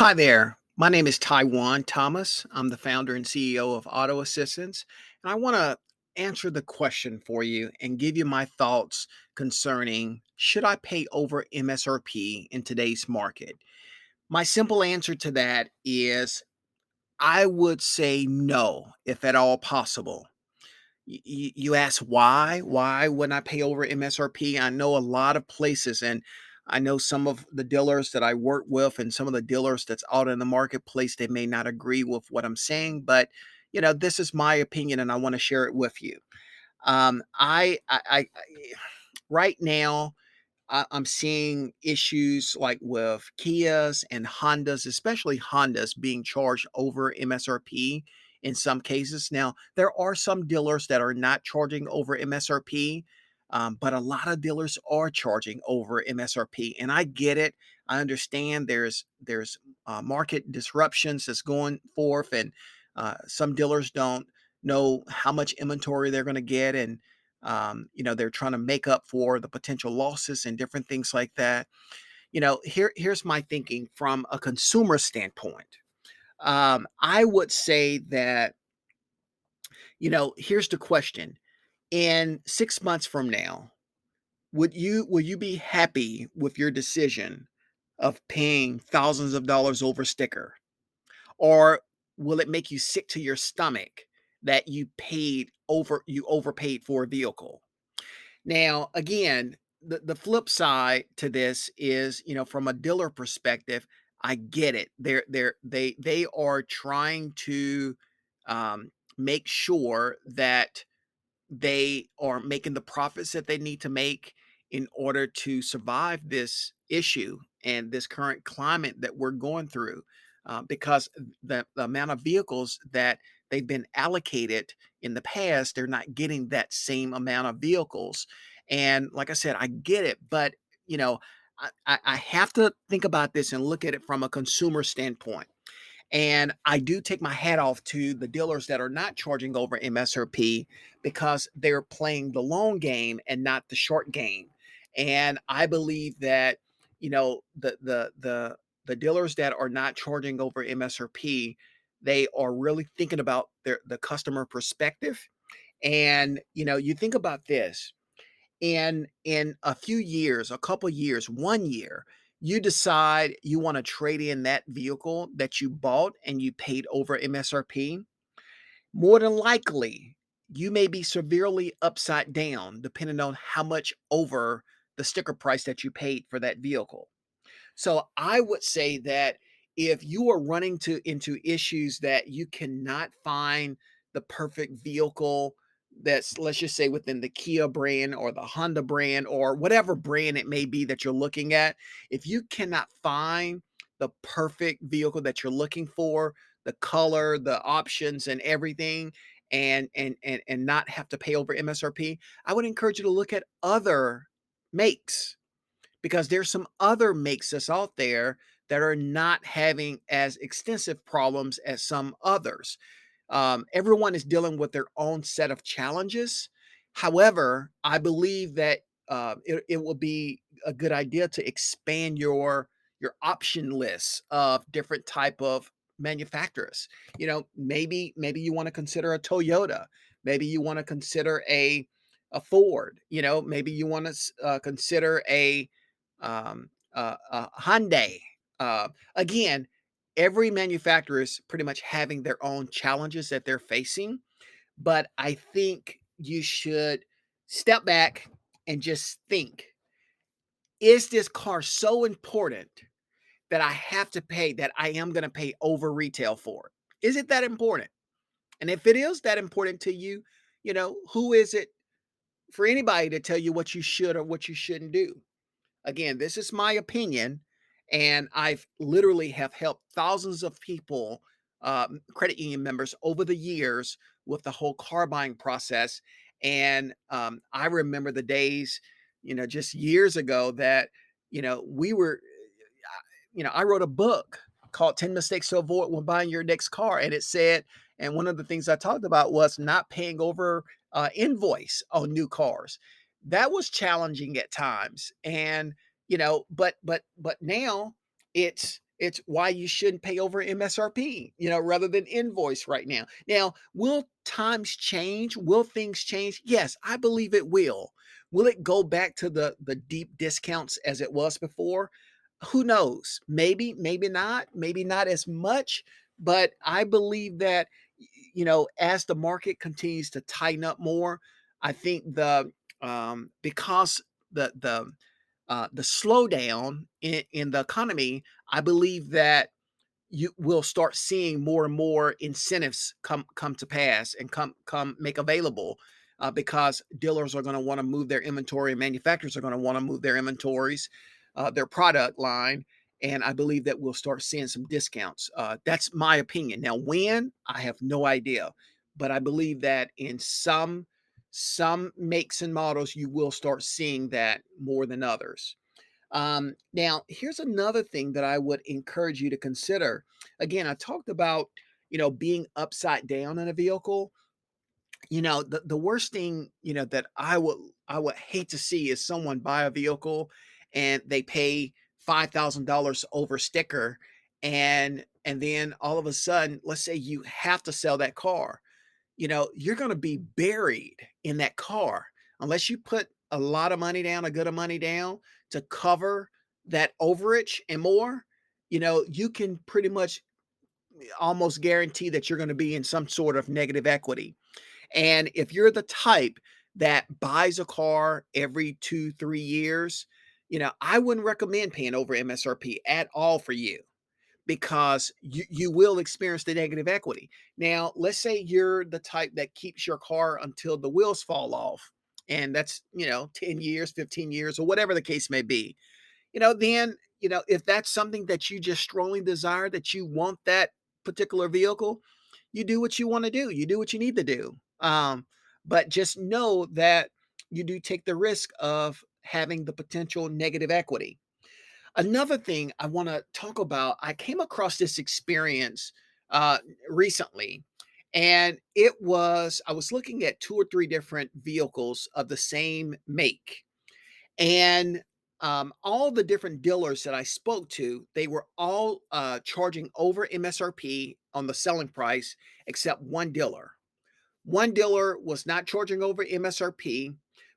Hi there. My name is Taiwan Thomas. I'm the founder and CEO of Auto Assistance, and I want to answer the question for you and give you my thoughts concerning should I pay over MSRP in today's market? My simple answer to that is I would say no, if at all possible. You ask why? Why wouldn't I pay over MSRP? I know a lot of places, and I know some of the dealers that I work with, and some of the dealers that's out in the marketplace. They may not agree with what I'm saying, but this is my opinion, and I want to share it with you. Right now, I'm seeing issues like with Kias and Hondas, especially Hondas being charged over MSRP in some cases. Now, there are some dealers that are not charging over MSRP, but a lot of dealers are charging over MSRP, and I get it. I understand there's market disruptions that's going forth, and some dealers don't know how much inventory they're going to get, and they're trying to make up for the potential losses and different things like that. Here's my thinking from a consumer standpoint. I would say that, here's the question. In 6 months from now, will you be happy with your decision of paying thousands of dollars over sticker? Or will it make you sick to your stomach that you overpaid for a vehicle? Now, again, the flip side to this is, from a dealer perspective, I get it. They are trying to make sure that they are making the profits that they need to make in order to survive this issue and this current climate that we're going through. Because the amount of vehicles that they've been allocated in the past, they're not getting that same amount of vehicles. And like I said, I get it, but you know, I have to think about this and look at it from a consumer standpoint. And I do take my hat off to the dealers that are not charging over MSRP because they're playing the long game and not the short game. And I believe that, the dealers that are not charging over MSRP, they are really thinking about the customer perspective. And you think about this in a few years, a couple years, 1 year, you decide you want to trade in that vehicle that you bought and you paid over MSRP, more than likely, you may be severely upside down depending on how much over the sticker price that you paid for that vehicle. So I would say that if you are running into issues that you cannot find the perfect vehicle that's, let's just say, within the Kia brand or the Honda brand or whatever brand it may be that you're looking at, if you cannot find the perfect vehicle that you're looking for, the color, the options and everything, and not have to pay over MSRP, I would encourage you to look at other makes, because there's some other makes that's out there that are not having as extensive problems as some others. Everyone is dealing with their own set of challenges. However, I believe that it will be a good idea to expand your option list of different type of manufacturers. Maybe you want to consider a Toyota. Maybe you want to consider a Ford. Maybe you want to consider a Hyundai. Again, every manufacturer is pretty much having their own challenges that they're facing, but I think you should step back and just think, is this car so important that I have to pay, that I am going to pay over retail for it? Is it that important? And if it is that important to you, who is it for anybody to tell you what you should or what you shouldn't do? Again, this is my opinion, and I've literally have helped thousands of people, credit union members, over the years with the whole car buying process. And I remember the days, just years ago that we were I wrote a book called 10 Mistakes to Avoid When Buying Your Next Car. And it said, and one of the things I talked about was not paying over invoice on new cars. That was challenging at times. And, but now It's why you shouldn't pay over MSRP, rather than invoice right now. Now, will times change? Will things change? Yes, I believe it will. Will it go back to the deep discounts as it was before? Who knows? Maybe not, maybe not as much, but I believe that as the market continues to tighten up more, I think because the slowdown in the economy, I believe that you will start seeing more and more incentives come to pass and come make available, because dealers are going to want to move their inventory and manufacturers are going to want to move their inventories, their product line, and I believe that we'll start seeing some discounts. That's my opinion. Now, when, I have no idea, but I believe that in some makes and models you will start seeing that more than others. Now, here's another thing that I would encourage you to consider. Again, I talked about, being upside down in a vehicle. The worst thing, that I would hate to see is someone buy a vehicle and they pay $5,000 over sticker, and then all of a sudden, let's say you have to sell that car. You're going to be buried in that car unless you put a lot of money down, a good of money down to cover that overage and more. You can pretty much almost guarantee that you're going to be in some sort of negative equity. And if you're the type that buys a car every 2, 3 years, I wouldn't recommend paying over MSRP at all for you, because you will experience the negative equity. Now, let's say you're the type that keeps your car until the wheels fall off, and that's, 10 years, 15 years, or whatever the case may be. Then, if that's something that you just strongly desire, that you want that particular vehicle, you do what you want to do. You do what you need to do. But just know that you do take the risk of having the potential negative equity. Another thing I wanna talk about, I came across this experience, uh, recently, and I was looking at 2 or 3 different vehicles of the same make, and, all the different dealers that I spoke to, they were all, charging over MSRP on the selling price except one dealer. One dealer was not charging over MSRP,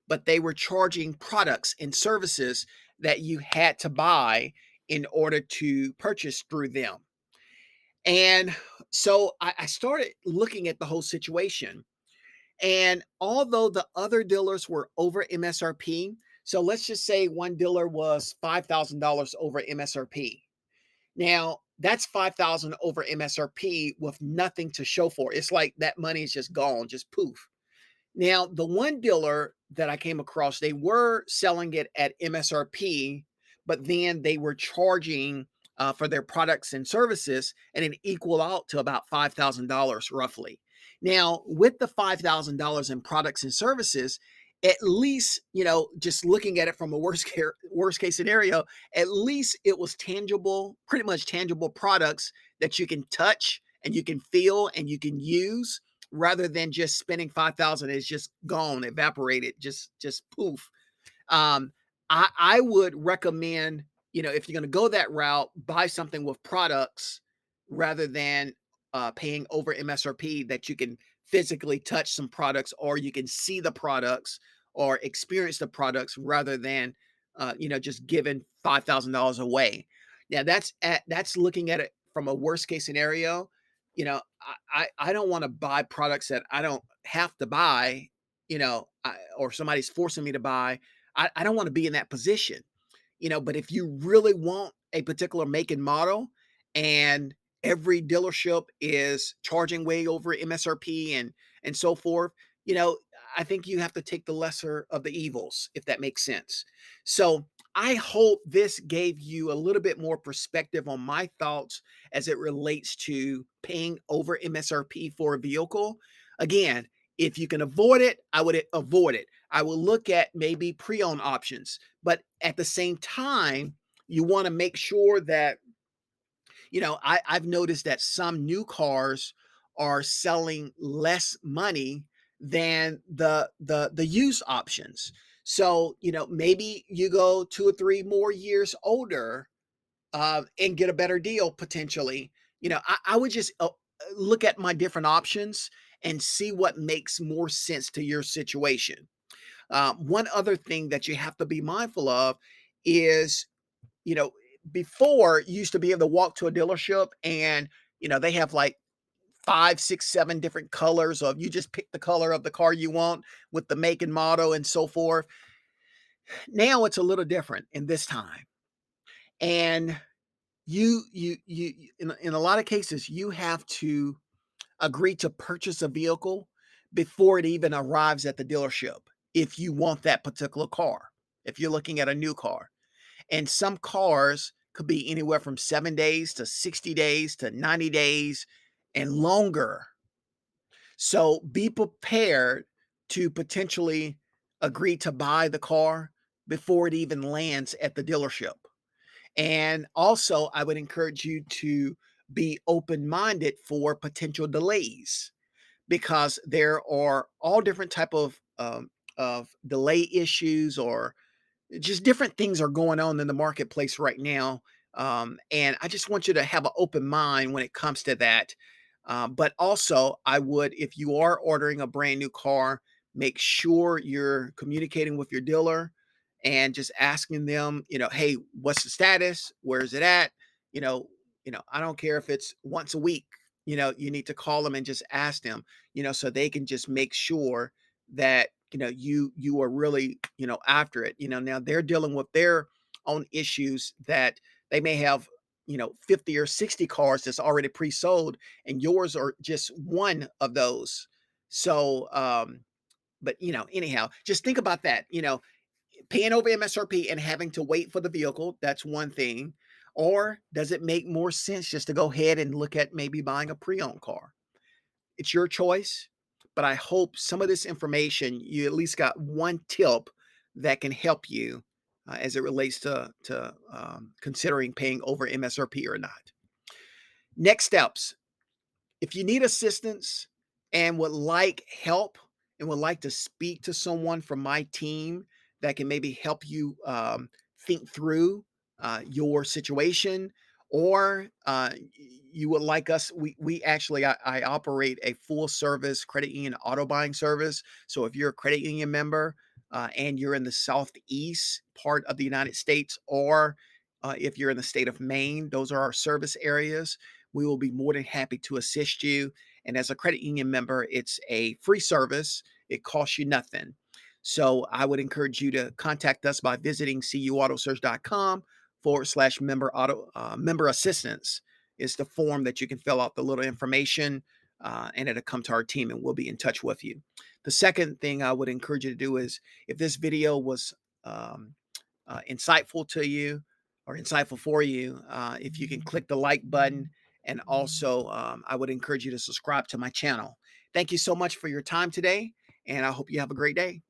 but they were charging products and services that you had to buy in order to purchase through them. And so I started looking at the whole situation. And although the other dealers were over MSRP, so let's just say one dealer was $5,000 over MSRP. Now, that's 5,000 over MSRP with nothing to show for it. It's like that money is just gone, just poof. Now, the one dealer that I came across, they were selling it at MSRP, but then they were charging, for their products and services, and it equaled out to about $5,000 roughly. Now, with the $5,000 in products and services, at least, just looking at it from a worst case scenario, at least it was tangible, pretty much tangible products that you can touch and you can feel and you can use, rather than just spending 5,000, it's just gone, evaporated, just poof. I would recommend, if you're gonna go that route, buy something with products rather than, paying over MSRP, that you can physically touch some products, or you can see the products or experience the products, rather than, just giving $5,000 away. Now that's looking at it from a worst case scenario. I don't wanna buy products that I don't have to buy, or somebody's forcing me to buy. I don't wanna be in that position. But if you really want a particular make and model, and every dealership is charging way over MSRP and so forth, you know, I think you have to take the lesser of the evils, if that makes sense. So I hope this gave you a little bit more perspective on my thoughts as it relates to paying over MSRP for a vehicle. Again, if you can avoid it, I would avoid it. I will look at maybe pre-owned options, but at the same time, you want to make sure that, I've noticed that some new cars are selling less money than the used options. So, maybe you go 2 or 3 more years older, and get a better deal potentially. I would just look at my different options and see what makes more sense to your situation. One other thing that you have to be mindful of is, you know, before you used to be able to walk to a dealership and, they have like 5, 6, 7 different colors of you just pick the color of the car you want with the make and model and so forth. Now it's a little different in this time. And in a lot of cases, you have to agree to purchase a vehicle before it even arrives at the dealership if you want that particular car, if you're looking at a new car. And some cars could be anywhere from 7 days to 60 days to 90 days and longer. So be prepared to potentially agree to buy the car before it even lands at the dealership. And also, I would encourage you to be open-minded for potential delays because there are all different type of delay issues or just different things are going on in the marketplace right now. And I just want you to have an open mind when it comes to that. But also, I would, if you are ordering a brand new car, make sure you're communicating with your dealer and just asking them, hey, what's the status? Where is it at? You know, I don't care if it's once a week. You need to call them and just ask them, so they can just make sure that you are really after it. Now they're dealing with their own issues that they may have 50 or 60 cars that's already pre-sold and yours are just one of those. So but anyhow, just think about that. Paying over MSRP and having to wait for the vehicle, that's one thing. Or does it make more sense just to go ahead and look at maybe buying a pre-owned car? It's your choice, but I hope some of this information, you at least got one tip that can help you as it relates to considering paying over MSRP or not. Next steps: if you need assistance and would like help and would like to speak to someone from my team that can maybe help you think through your situation, or you would like us, we actually, I operate a full service credit union auto buying service. So if you're a credit union member and you're in the southeast part of the United States, or if you're in the state of Maine, those are our service areas. We will be more than happy to assist you. And as a credit union member, it's a free service. It costs you nothing. So I would encourage you to contact us by visiting cuautosearch.com/member auto member assistance is the form that you can fill out the little information and it'll come to our team and we'll be in touch with you. The second thing I would encourage you to do is if this video was insightful to you or insightful for you, if you can click the like button. And also, I would encourage you to subscribe to my channel. Thank you so much for your time today, and I hope you have a great day.